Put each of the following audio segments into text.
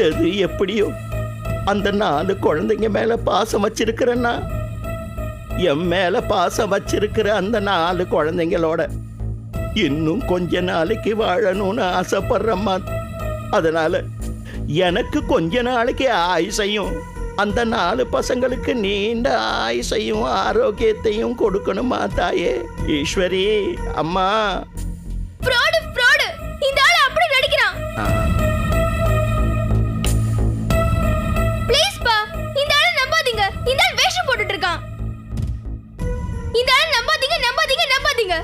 எது எப்படியோ அந்த 4 குழந்தைங்க மேல பாசம் வச்சிருக்கிறேன்னா என் மேல பாசம் வச்சிருக்கிற அந்த 4 குழந்தைங்களோட இன்னும் கொஞ்ச நாளைக்கு வாழணும்னு ஆசைப்படுறம்மா. அதனால எனக்கு கொஞ்ச நாளைக்கு ஆயுசையும் அந்த 4 பசங்களுக்கு நீண்ட ஆயுசையும் ஆரோக்கியத்தையும் கொடுக்கணுமா தாயே. ஈஸ்வரி அம்மா. ஃப்ராட் ஃப்ராட், இந்த ஆளு அப்படி நடிக்கிறான். ப்ளீஸ் பா, இந்த ஆளு நம்பாதீங்க. இந்த ஆளு வேஷம் போட்டுட்டு இருக்கான். இந்த ஆளு நம்பாதீங்க நம்பாதீங்க நம்பாதீங்க.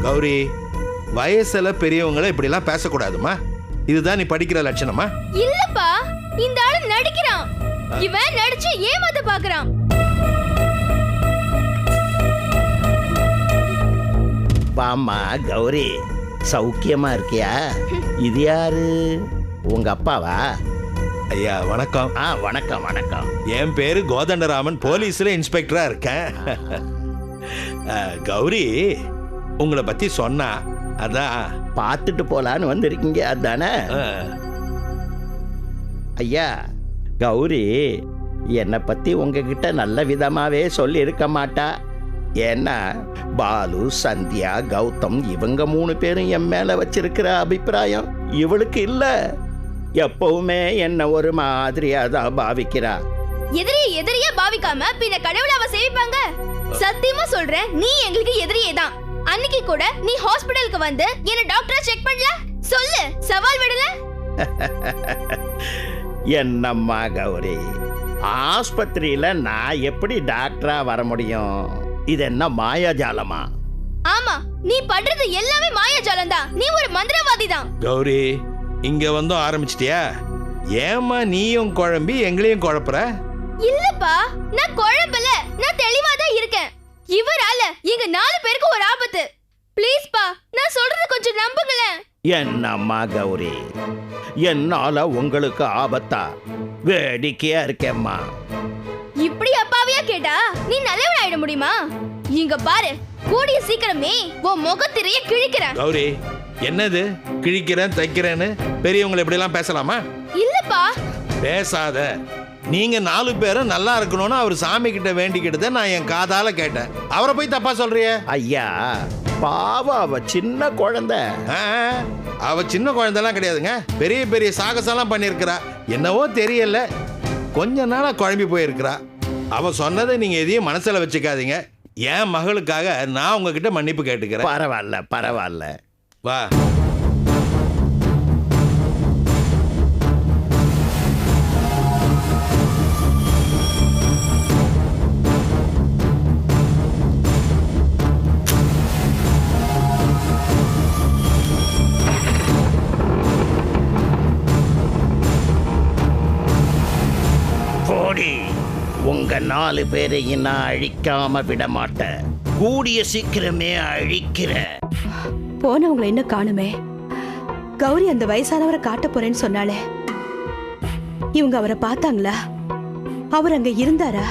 கௌரி, வயசுல பெரியவங்களை இப்படி எல்லாம் பேசக்கூடாதுமா. இதுதான் நீ படிக்கிற லட்சணமா? இல்லப்பா, இந்த ஆளு நடிக்கிறான். இவன் நடிச்சு ஏமாத்த பாக்குறான். வாம்மா கௌரி, சௌக்கியமா இருக்கியா? இது யாரு? உங்க அப்பாவா? ஐயா வணக்கம். வணக்கம் வணக்கம். என் பேரு கோதண்டராமன், போலீஸ்ல இன்ஸ்பெக்டரா இருக்கேன். கௌரி உங்களை பத்தி சொன்னா அதான் பார்த்துட்டு போலான்னு வந்திருக்கீங்க அதானே? ஐயா, கௌரி என்னை பத்தி உங்ககிட்ட நல்ல விதமாவே சொல்லி இருக்க மாட்டா. ஏன்னா பாலு, சந்தியா, கௌதம் இவங்க 3 பேரும் என் மேல வச்சிருக்கிற அபிப்பிராயம் இவளுக்கு இல்ல. எப்பவுமே என்ன ஒரு மாதிரியா தான் பாவிக்கிறா. எதிரியா பாவிக்காம பின்ன கடவுளை அவ சேவிப்பாங்க? சத்தியமா சொல்றேன், நீ எங்களுக்கு எதிரியே தான். அன்னைக்கு கூட நீ ஹாஸ்பிடலுக்கு வந்து என்ன டாக்டரா செக் பண்ணல? சொல்லு, சவால் விடல. என்னம்மா கௌரி, ஆஸ்பத்திரியில நான் எப்படி டாக்டரா வர முடியும்? இது என்ன மாயாஜாலமா? ஆமா, நீ பண்றது எல்லாமே மாயாஜாலம் தான். நீ ஒரு மந்திரவாதி தான். கௌரி, இங்க வந்து ஆரம்பிச்சிட்டியா? ஏமா நீயும் குழம்பி எங்களையும் குழப்புற? இல்லப்பா, நான் குழம்பல, நான் தெளிவா தான் இருக்கேன். இவரால எங்க 4 பேருக்கு ஒரு ஆபத்து. ப்ளீஸ் பா, நான் சொல்றது கொஞ்சம் நம்புங்களேன். என்னம்மா கௌரி, என்னால உங்களுக்கு ஆபத்தா? வேடிக்கையா இருக்கேம்மா. இப்படி அப்பாவியா கேட்டா நீ நல்லவன் ஆயிட முடியுமா? இங்க பாரு, கூடிய சீக்கிரமே உன் முகத்திரைய கிழிக்கிறேன். கௌரி, என்னது கிழிக்கிறேன் தைக்கிறேன்னு பெரியவங்களை இப்படி எல்லாம் பேசலாமா? இல்லப்பா. பேசாத. நீங்க 4 பேரும் நல்லா இருக்கணும்னு அவர் சாமி கிட்ட வேண்டிக்கிட்டத நான் என் காதால கேட்டேன். அவரை போய் தப்பா சொல்றிய? ஐயா பாவம், அவ சின்ன குழந்தை. அவ சின்ன குழந்தைலாம் கிடையாதுங்க. பெரிய பெரிய சாகசம்லாம் பண்ணியிருக்கிறா. என்னவோ தெரியல, கொஞ்ச நாளா குழம்பி போயிருக்கிறா. அவ சொன்னதை நீங்க எதையும் மனசுல வச்சுக்காதீங்க. என் மகளுக்காக நான் உங்ககிட்ட மன்னிப்பு கேட்டுக்கிறேன். பரவாயில்ல பரவாயில்ல. வா. உங்க 4 பேரையும் நான் அழிக்காம விட மாட்டேன். கூடிய சீக்கிரமே அழிக்கிறேன். போனவங்களை என்ன காணுமே? கௌரி அந்த வயசானவரை காட்ட போறேன்னு சொன்னாலே, இவங்க அவரை பார்த்தாங்களா? அவர் அங்க இருந்தாரா?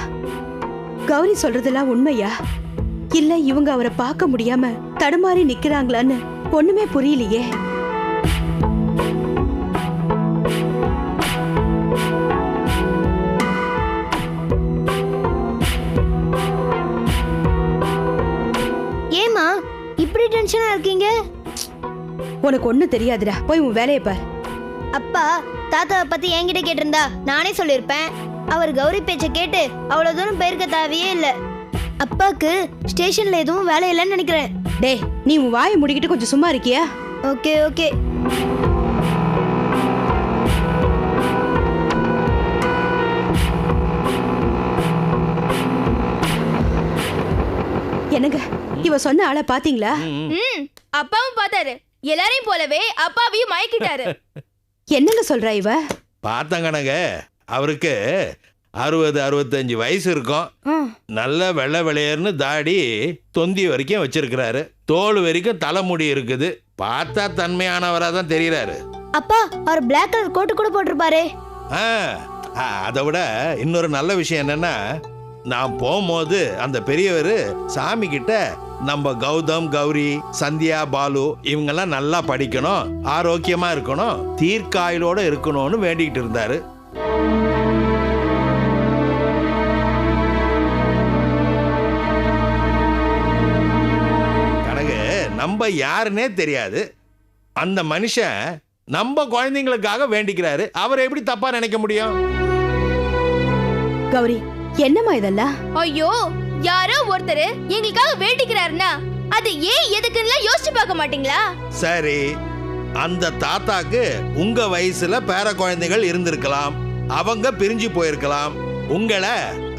கௌரி சொல்றதெல்லாம் உண்மையா? இல்ல இவங்க அவரை பார்க்க முடியாம தடுமாறி நிக்கிறாங்களான்னு ஒண்ணுமே புரியலையே. இப்படி டென்ஷனா இருக்கீங்க? உனக்கு ஒண்ணு தெரியாதுடா, போய் உன் வேலையை பார். அப்பா தாத்தாவை பத்தி என்கிட்ட கேட்டிருந்தா நானே சொல்லிருப்பேன். அவர் கௌரி பேச்ச கேட்டு அவ்வளவு தூரம் போயிருக்க தேவையே இல்ல. அப்பாக்கு ஸ்டேஷன்ல எதுவும் வேலை இல்லைன்னு நினைக்கிறேன். டேய், நீ உன் வாயை முடிக்கிட்டு கொஞ்சம் சும்மா இருக்கியா? Okay okay. என்னங்க, இவ சொன்ன ஆளை பாத்தீங்களா? அப்பாவும் பார்த்தாரு. எல்லாரையும் போலவே அப்பாவையும் மயக்கிட்டாரு. என்னங்க சொல்றா இவ? பார்த்தாங்கனங்க, அவருக்கு 60-65 வயசு இருக்கும். நல்ல வெள்ளை வெளையர்னு தாடி தொந்தி வரைக்கும் வச்சிருக்கிறாரு. தோல் வரைக்கும் தலைமுடி இருக்குது. பார்த்தா தன்மையானவரா தான் தெரியறாரு. அப்பா, அவர் பிளாக் கலர் கோட் கூட போட்டிருப்பாரு. அதை விட இன்னொரு நல்ல விஷயம் என்னன்னா, நான் போகும்போது அந்த பெரியவர் சாமி கிட்ட நம்ம கௌதம், கௌரி, சந்தியா, பாலு இவங்கெல்லாம் நல்லா படிக்கணும், ஆரோக்கியமா இருக்கணும், தீர்க்காயுளோட இருக்கணும்னு வேண்டிக்கிட்டு இருந்தாரு. கனகு நம்ம யாருன்னே தெரியாது. அந்த மனுஷன் நம்ம குழந்தைங்களுக்காக வேண்டிக்கிறாரு. அவரை எப்படி தப்பா நினைக்க முடியும்? கௌரி, என்னம்மா இதெல்லாம்? ஐயோ, யாரோ ஒருத்தர் எங்களுக்காக வேண்டிக்கிறாருன்னா அது ஏன் எதுக்குன்னு யோசிச்சு பார்க்க மாட்டீங்களா? சரி, அந்த தாத்தாக்கு உங்க வயசுல பேர குழந்தைகள் இருந்திருக்கலாம், அவங்க பிரிஞ்சு போயிருக்கலாம், உங்களை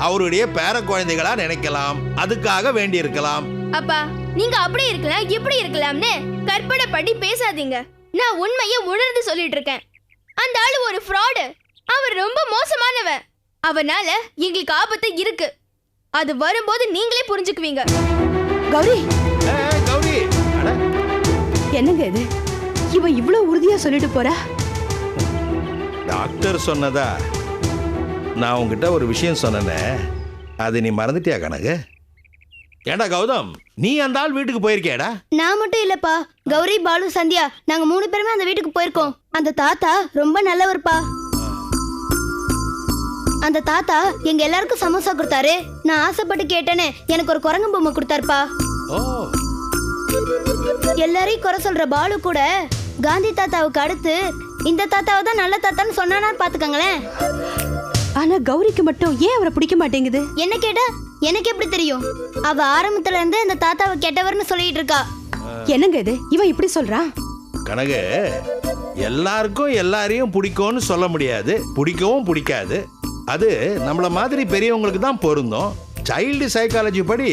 அவருடைய பேர குழந்தைகளா நினைக்கலாம், அதுக்காக வேண்டி இருக்கலாம். அப்பா, நீங்க அப்படி இருக்கலாம் இப்படி இருக்கலாம்னு கற்பனை பண்ணி பேசாதீங்க. நான் உண்மையை உணர்ந்து சொல்லிட்டு இருக்கேன். அந்த ஆளு ஒரு ஃப்ராடு. அவர் ரொம்ப மோசமானவன். அவனால எங்களுக்கு ஆபத்து இருக்கு. அது வரும்போது நீங்களே புரிஞ்சுக்குவீங்க. கௌரி, கௌரி, அட, என்னங்க இது? இவன் இவ்வளவு உறுதியா சொல்லிட்டு போறா? டாக்டர் சொன்னதா நான் உங்ககிட்ட ஒரு விஷயம் சொன்னேனே, அது நீ மறந்துட்டியா கனகு? ஏண்டா கௌதம், நீ அந்த ஆள் வீட்டுக்கு போயிருக்கேடா? நான் மட்டும் இல்லப்பா, கௌரி, பாலு, சந்தியா நாங்க 3 பேருமே அந்த வீட்டுக்கு போயிருக்கோம். அந்த தாத்தா ரொம்ப நல்லவர்ப்பா. அந்த தாத்தா எங்க எல்லாருக்கும் சமோசா கொடுத்தாரு. நான் ஆசைப்பட்டு கேட்டேன்னு எனக்கு ஒரு குரங்கு பொம்மை கொடுத்தாருப்பா. ஓ, எல்லாரையும் குறை சொல்ற பாலு கூட காந்தி தாத்தாவுக்கு அடுத்து இந்த தாத்தாவை தான் நல்ல தாத்தான்னு சொன்னானா பாத்துக்கங்களேன். ஆனா கௌரிக்கு மட்டும் ஏன் அவரை பிடிக்க மாட்டேங்குது? என்ன கேட்டா எனக்கு எப்படி தெரியும்? அவ ஆரம்பத்துல இருந்து இந்த தாத்தாவை கெட்டவர்னு சொல்லிட்டு இருக்கா. என்னங்க இது? இவன் இப்படி சொல்றான்? கனகு, எல்லாருக்கும் எல்லாரையும் பிடிக்கும்னு சொல்ல முடியாது, பிடிக்கவும் பிடிக்காது. அது நம்மள மாதிரி பெரியவங்களுக்கு தான் பொருந்தும். சைல்டு சைக்காலஜி படி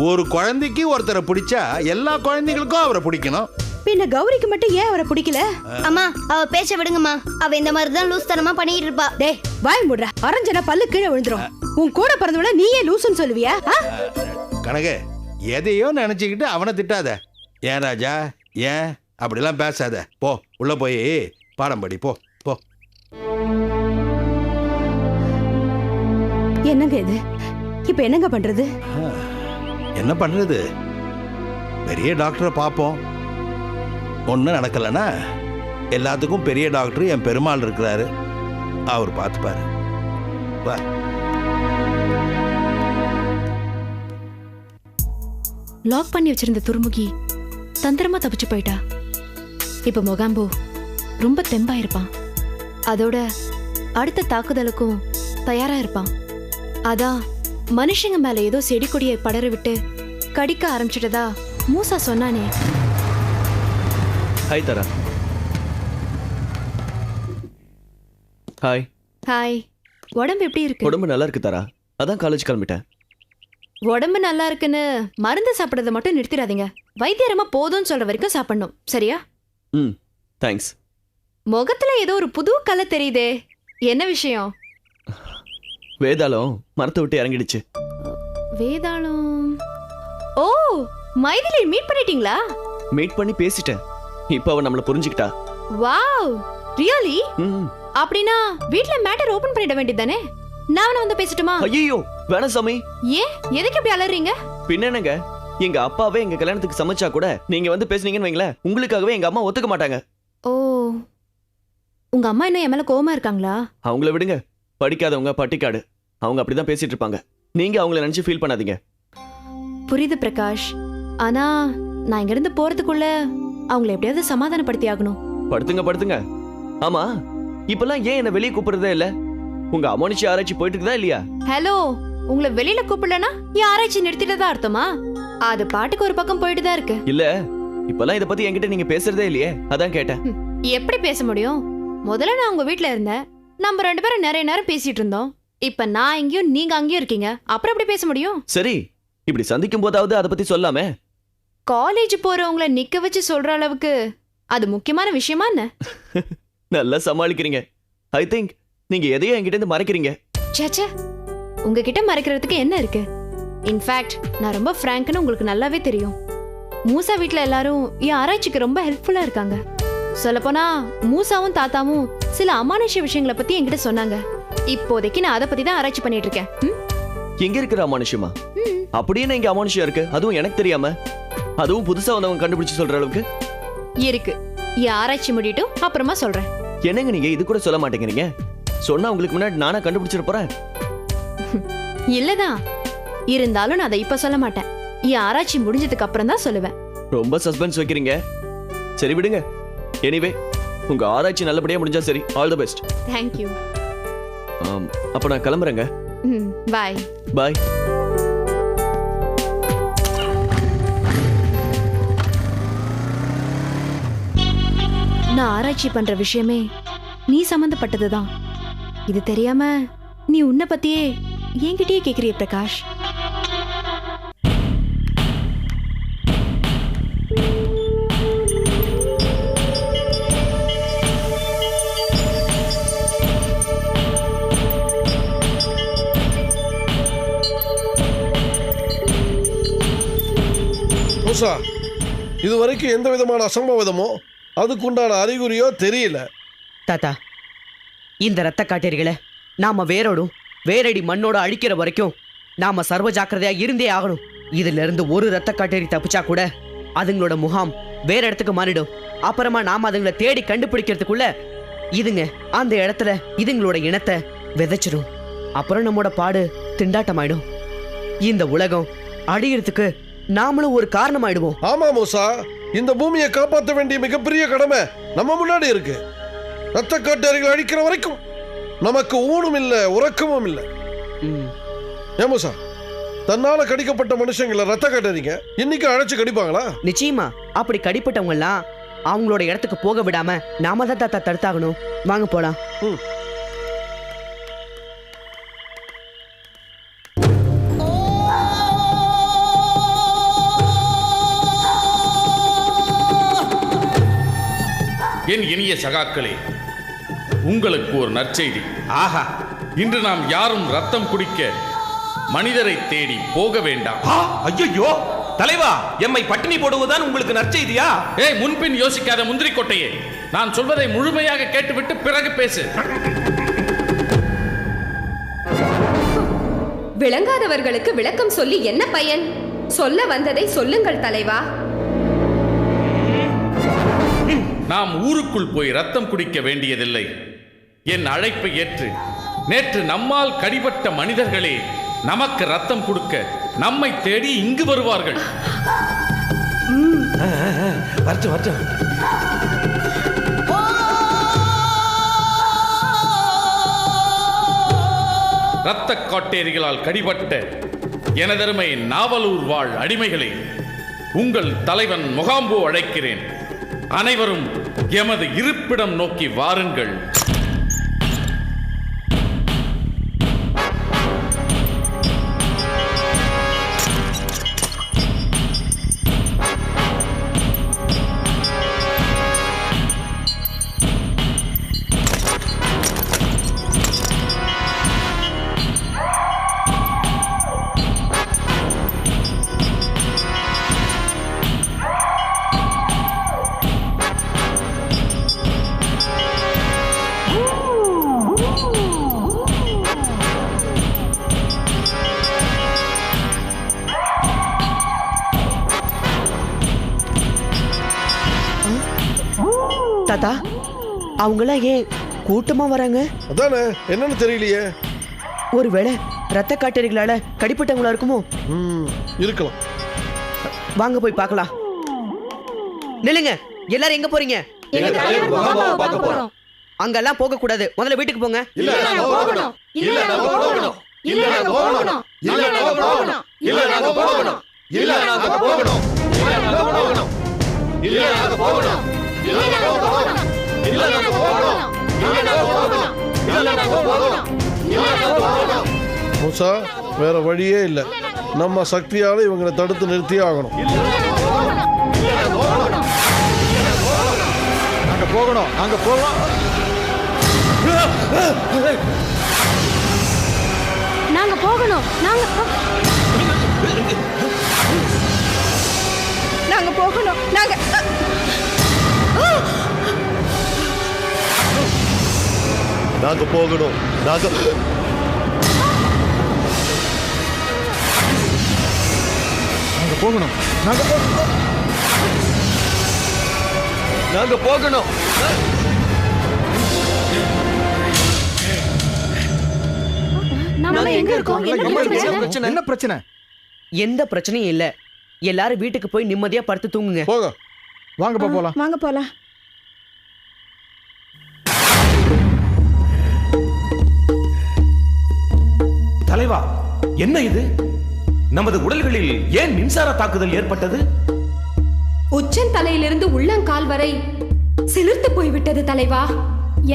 ஒரு குழந்தைக்கு ஒருத்தரை பிடிச்சா எல்லா குழந்தைகளுக்கும் அவரை பிடிக்கணும். பின்ன கௌரிக்கு மட்டும் ஏன் அவரை பிடிக்கல? அம்மா, அவ பேச்ச விடுங்கம்மா. அவ இந்த மாதிரி தான் லூஸ் தனமா பண்ணிட்டு இருப்பா. டேய், வாய் மூடுற. அரஞ்சனா பல்லு கீழே விழுந்துரும். உன் கூட பிறந்தவள நீயே லூசுன்னு சொல்லுவியா? கனகு, எதையோ நினைச்சுக்கிட்டு அவனை திட்டாத. ஏன் ராஜா, ஏன் அப்படிலாம் பேசாத. போ, உள்ள போய் பாடம் படி. போ போ. என்னங்க இது? இப்ப என்னங்க பண்றது? என்ன பண்றது? பெரிய டாக்டரை பார்ப்போம். ஒன்றும் நடக்கலைன்னா எல்லாத்துக்கும் பெரிய டாக்டர் என் பெருமாள் இருக்கிறாரு, அவர் பார்த்துப்பாரு. வா. லாக் பண்ணி வச்சிருந்த துருமுகி தந்திரமா தப்பிச்சு போயிட்டா. இப்ப மொகாம்போ ரொம்ப தெம்பா இருப்பான். அதோட அடுத்த தாக்குதலுக்கும் தயாரா இருப்பான். அதான் மனுஷங்க மேல ஏதோ செடி கொடியை படர விட்டு கடிக்க ஆரம்பிச்சிட்டதா மூசா சொன்னானே. ஹாய் தாரா. ஹாய். ஹாய். உடம்பு எப்படி இருக்கு? உடம்பு நல்லா இருக்கு தாரா, அதான் காலேஜ் கிளம்பிட்டேன். உடம்பு நல்லா இருக்குன்னு மருந்து சாப்பிடறத மட்டும் நிறுத்திடாதீங்க. வைத்தியரமா போதும்னு சொல்ற வரைக்கும் சாப்பிடணும், சரியா? ம், தேங்க்ஸ். முகத்துல ஏதோ ஒரு புது கலை தெரியுதே, என்ன விஷயம்? வேதாளம் மரத்தை விட்டு இறங்கிடுச்சு. வேதாளம்? ஓ, மைதிலி மீட் பண்ணிட்டீங்களா? மீட் பண்ணி பேசிட்டேன். இப்போ அவ நம்மள புரிஞ்சுக்கிட்டா. Wow, really? ம். அப்படினா வீட்ல மேட்டர் ஓபன் பண்ணிட வேண்டியதானே? நான் வந்து பேசட்டுமா? ஐயோ, வேணாம் சாமி. ஏன், எதுக்கு இப்படி அலறீங்க? பின்னங்க, எங்க அப்பாவே எங்க கல்யாணத்துக்கு சமைச்சா கூட நீங்க வந்து பேசுனீங்கன்னு வைங்களேன், உங்களுக்காகவே எங்க அம்மா ஒத்துக்க மாட்டாங்க. ஓ, உங்க அம்மா என்ன என் மேல கோவமா இருக்காங்களா? அவங்கள விடுங்க, படிக்காதவங்க பட்டிக்காடு, அவங்க அப்படிதான் பேசிட்டு இருப்பாங்க. நீங்க அவங்கள நினைச்சு ஃபீல் பண்ணாதீங்க. புரியுது பிரகாஷ், ஆனா நான் இங்க இருந்து போறதுக்குள்ள அவங்கள எப்படியாவது சமாதானப்படுத்தி ஆகணும். படுத்துங்க படுத்துங்க. ஆமா, இப்பெல்லாம் ஏன் என்ன வெளியே கூப்பிடுறதே இல்ல? உங்க அமோனிச்சி ஆராய்ச்சி போயிட்டு இருக்குதா இல்லையா? ஹலோ, உங்களை வெளியில கூப்பிடலனா என் ஆராய்ச்சி நிறுத்திட்டதா அர்த்தமா? அது பாட்டுக்கு ஒரு பக்கம் போயிட்டு தான் இருக்கு. இல்ல, இப்பெல்லாம் இத பத்தி என்கிட்ட நீங்க பேசுறதே இல்லையே, அதான் கேட்டேன். எப்படி பேச முடியும்? முதல்ல நான் உங்க வீட்ல இருந்தேன், நம்ம 2 பேரும் நிறைய நேரம் பேசிட்டு இருந்தோம். இப்ப நான் எங்கேயும் நீங்க அங்கேயும் இருக்கீங்க, அப்புறம் எப்படி பேச முடியும்? சரி, இப்படி சந்திக்கும் போதாவது அதை பத்தி சொல்லாமே. காலேஜ் போறவங்கள நிக்க வச்சு சொல்ற அளவுக்கு அது முக்கியமான விஷயமா என்ன? நல்லா சமாளிக்கிறீங்க. ஐ திங்க் நீங்க எதையோ என்கிட்ட இருந்து மறைக்கிறீங்க. சேச்சே, உங்ககிட்ட மறைக்கிறதுக்கு என்ன இருக்கு? இன்ஃபேக்ட் நான் ரொம்ப ஃப்ராங்க்னு உங்களுக்கு நல்லாவே தெரியும். மூசா வீட்ல எல்லாரும் என் ஆராய்ச்சிக்கு ரொம்ப ஹெல்ப்ஃபுல்லா இருக்காங்க. சொல்லப்போனா மூசாவும் தாத்தாவும் சில அமானுஷ்ய விஷயங்களை பத்தி என்கிட்ட சொன்னாங்க. இப்போதைக்கு நான் அதை பத்தி தான் ஆராய்ச்சி பண்ணிட்டு இருக்கேன். எங்க இருக்கிற அமானுஷமா? அப்படியே இங்க அமானுஷம் இருக்கு, அதுவும் எனக்கு தெரியாம, அதுவும் புதுசா வந்தவங்க கண்டுபிடிச்சு சொல்ற அளவுக்கு இருக்கு. ஆராய்ச்சி முடியட்டும், அப்புறமா சொல்றேன். என்னங்க நீங்க இது கூட சொல்ல மாட்டேங்கிறீங்க? சொன்னா உங்களுக்கு முன்னாடி நானா கண்டுபிடிச்சிட போறேன். இல்லதான், இருந்தாலும் நான் அதை இப்ப சொல்ல மாட்டேன். ஆராய்ச்சி முடிஞ்சதுக்கு அப்புறம் தான் சொல்லுவேன். ரொம்ப சஸ்பென்ஸ் வைக்கிறீங்க. சரி விடுங்க. எனிவே உங்க ஆராய்ச்சி நல்லபடியா முடிஞ்சா சரி. All the best. தேங்க்யூ. அப்ப நான் கிளம்புறேங்க. பாய். பாய். நான் ஆராய்ச்சி பண்ற விஷயமே நீ சம்பந்தப்பட்டதுதான். இது தெரியாம நீ உன்னை பத்தியே என்கிட்டயே கேக்குறிய பிரகாஷ். இது வரைக்கும் எந்த விதமான அசம்பாவிதமோ அதுக்குண்டான அறிகுறியோ தெரியல. தாத்தா, இந்த ரத்த காட்டேரிகளை நாம வேரோடும் வேரடி மண்ணோட அழிக்கிற வரைக்கும் நாம சர்வ ஜாக்கிரதையா இருந்தே ஆகணும். இதுல இருந்து ஒரு ரத்த காட்டேரி தப்பிச்சா கூட அதுங்களோட முகாம் வேற இடத்துக்கு மாறிடும். அப்புறமா நாம அதுங்களை தேடி கண்டுபிடிக்கிறதுக்குள்ள இதுங்க அந்த இடத்துல இதுங்களோட இனத்தை விதைச்சிடும். அப்புறம் நம்மோட பாடு திண்டாட்டமாயிடும். இந்த உலகம் அழியறதுக்கு நாமளும் ஒரு காரணமாயிடுவோம். ஆமா மூசா, இந்த பூமியை காப்பாற்ற வேண்டிய மிகப்பெரிய கடமை நம்ம முன்னாடி இருக்கு. ரத்த காட்டேரிகள் அழிக்கிற வரைக்கும் நமக்கு ஊனும் இல்ல உறக்கமும் இல்ல. ஏன் மூசா, தன்னால கடிக்கப்பட்ட மனுஷங்களை ரத்த காட்டேரிங்க இன்னைக்கு அழைச்சு கடிப்பாங்களா? நிச்சயமா. அப்படி கடிப்பட்டவங்க எல்லாம் அவங்களோட இடத்துக்கு போக விடாம நாம தான் தாத்தா தடுத்தாகணும். வாங்க போலாம். என் இனிய சகாக்களே, உங்களுக்கு ஒரு நற்செய்தி. ஆஹா, இன்று நாம் யாரும் ரத்தம் குடிக்க மனிதரை தேடி போக வேண்டாம். ஐயோ தலைவா, எம்மை பட்டினி போடுவதுதான் உங்களுக்கு நற்செய்தியா? ஏய், முன்பின் யோசிக்காத முந்திரி கொட்டையே, நான் சொல்வதை முழுமையாக கேட்டுவிட்டு பிறகு பேசு. விளங்காதவர்களுக்கு விளக்கம் சொல்லி என்ன பயன்? சொல்ல வந்ததை சொல்லுங்கள் தலைவா. நாம் ஊருக்குள் போய் ரத்தம் குடிக்க வேண்டியதில்லை. என் அழைப்பை ஏற்று நேற்று நம்மால் கடிபட்ட மனிதர்களே நமக்கு ரத்தம் கொடுக்க நம்மை தேடி இங்கு வருவார்கள். இரத்த காட்டேரிகளால் கடிபட்ட எனதருமை நாவலூர் வாழ் அடிமைகளே, உங்கள் தலைவன் மொகாம்போ அழைக்கிறேன். அனைவரும் எமது இருப்பிடம் நோக்கி வாருங்கள். தாத்தா, அவங்களாம் ஏன் கூட்டமா வராங்க? அதானே, என்னன்னு தெரியலையே. ஒருவேளை ரத்த காட்டேரிகளால கடிப்பட்டவங்களா இருக்குமோ? இருக்கலாம். வாங்க போய் பார்க்கலாம். நில்லுங்க, எல்லாரும் எங்க போறீங்க? அங்கெல்லாம் போக கூடாது, முதல்ல வீட்டுக்கு போங்க. மூசா, வேற வழியே இல்ல. நம்ம சக்தியால இவங்களை தடுத்து நிறுத்தியே ஆகணும். நாங்க போகணும், நாங்க போகணும். நாங்க போகணும், நாங்க போகணும், நாங்க நாங்க போகணும், நாங்க போகணும். நாங்க போகணும். நாம எங்க இருக்கோம்? என்ன பிரச்சனை? எந்த பிரச்சனையும் இல்ல. எல்லாரும் வீட்டுக்கு போய் நிம்மதியா படுத்து தூங்குங்க. போங்க. வாங்கப்பா போலாம். வாங்க போலாம். தலைவா, என்ன இது? நமது உடல்களில் ஏன் மின்சார தாக்குதல் ஏற்பட்டது? உச்சன் தலையிலிருந்து உள்ளங்கால் வரை சிலிர்த்து போய்விட்டது தலைவா.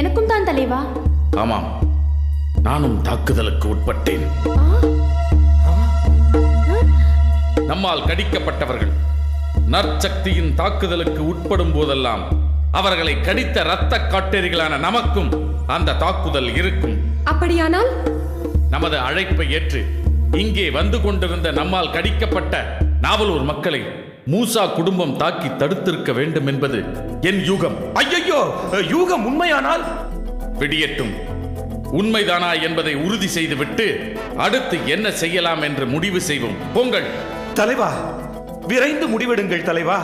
எனக்கும் தான் தலைவா. ஆமாம், நானும் தாக்குதலுக்கு உட்பட்டேன். நம்மால் கடிக்கப்பட்டவர்கள் நற்சக்தியின் தாக்குதலுக்கு உட்படும் போதெல்லாம் அவர்களை கடித்த இரத்த காட்டேரிகளான நமக்கும் அந்த தாக்குதல் இருக்கும். அப்படியானால் நமது அழைப்பை ஏற்று இங்கே வந்து கொண்டிருந்த நம்மால் கடிக்கப்பட்ட நாவலூர் மக்களை மூசா குடும்பம் தாக்கி தடுத்திருக்க வேண்டும் என்பது என் யூகம். ஐயோ, யூகம் உண்மையானால் விடியட்டும். உண்மைதானா என்பதை உறுதி செய்துவிட்டு அடுத்து என்ன செய்யலாம் என்று முடிவு செய்வோம். பொங்கல். தலைவா, விரைந்து முடிவெடுங்கள் தலைவா.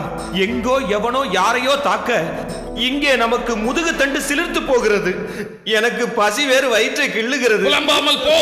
எங்கோ எவனோ யாரையோ தாக்க இங்கே நமக்கு முதுகு தண்டு சிலிர்த்து போகிறது. எனக்கு பசி வேறு வயிற்றை கிள்ளுகிறது. புலம்பாமல் போ.